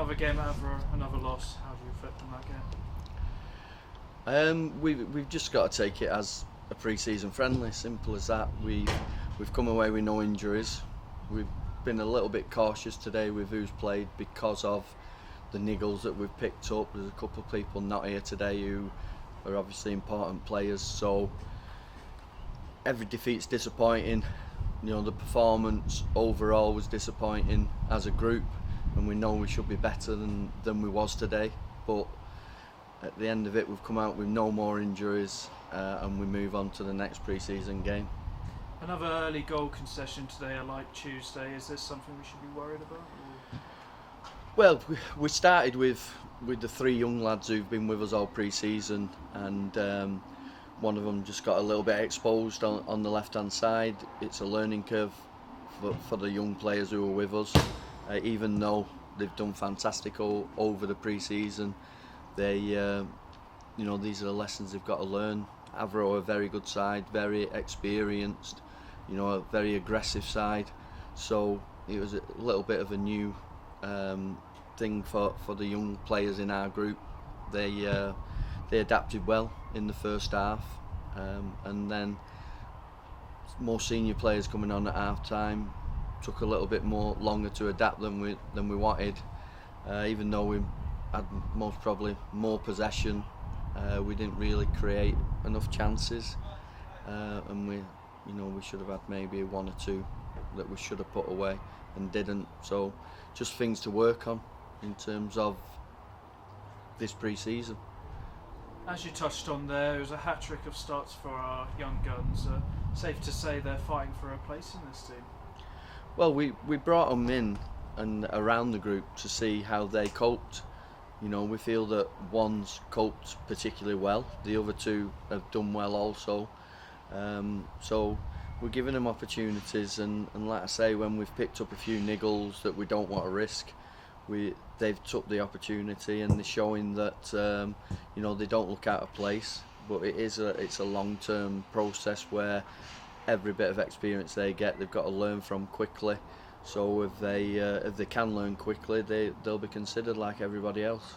Another game at Avro, another loss. How do you reflect on that game? We've just got to take it as a pre-season friendly, simple as that. We've come away with no injuries. We've been a little bit cautious today with who's played because of the niggles that we've picked up. There's a couple of people not here today who are obviously important players, so every defeat's disappointing. The performance overall was disappointing as a group, and we know we should be better than we was today, but at the end of it we've come out with no more injuries, and we move on to the next pre-season game. Another early goal concession today, like Tuesday. Is this something we should be worried about? Well, we started with the three young lads who've been with us all pre-season, and one of them just got a little bit exposed on the left-hand side. It's a learning curve for the young players who are with us. Even though they've done fantastic over the pre-season, they, these are the lessons they've got to learn. Avro are a very good side, very experienced, a very aggressive side. So it was a little bit of a new thing for the young players in our group. They adapted well in the first half, and then more senior players coming on at half time took a little bit more longer to adapt than we wanted. Even though we had most probably more possession, we didn't really create enough chances, and we should have had maybe one or two that we should have put away and didn't. So just things to work on in terms of this pre-season. As you touched on there, it was a hat-trick of starts for our young guns. Safe to say they're fighting for a place in this team. Well, we brought them in and around the group to see how they coped. We feel that one's coped particularly well. The other two have done well also. So we're giving them opportunities, and like I say, when we've picked up a few niggles that we don't want to risk, they've took the opportunity, and they're showing that they don't look out of place. But it's a long-term process where every bit of experience they get, they've got to learn from quickly. So if they can learn quickly, they'll be considered like everybody else.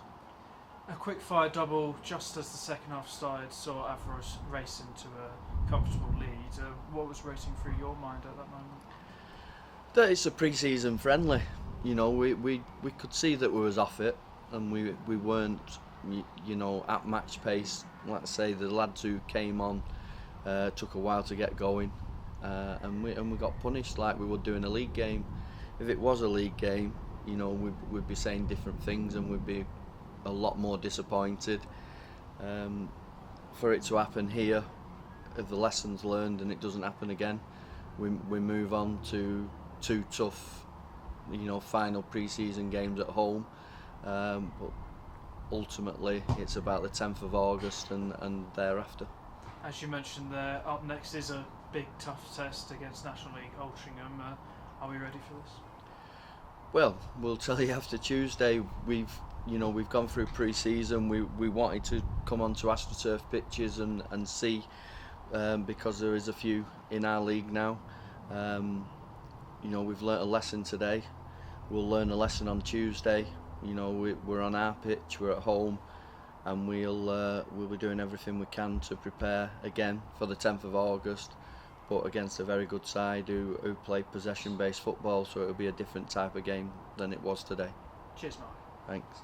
A quick fire double just as the second half started saw Avro race into a comfortable lead. What was racing through your mind at that moment? That it's a pre-season friendly. We could see that we was off it, and we weren't at match pace. Like I say, the lads who came on took a while to get going, and we got punished like we would do in a league game. If it was a league game, we'd be saying different things, and we'd be a lot more disappointed. For it to happen here, if the lessons learned and it doesn't happen again, we move on to two tough final pre-season games at home, but ultimately it's about the 10th of August and thereafter. As you mentioned there, up next is a big tough test against National League Altrincham. Are we ready for this? Well, we'll tell you after Tuesday. We've gone through pre-season. We wanted to come onto AstroTurf pitches and see, because there is a few in our league now. We've learnt a lesson today. We'll learn a lesson on Tuesday. We're on our pitch, we're at home, and we'll be doing everything we can to prepare again for the 10th of August, but against a very good side who play possession-based football, so it'll be a different type of game than it was today. Cheers, Mark. Thanks.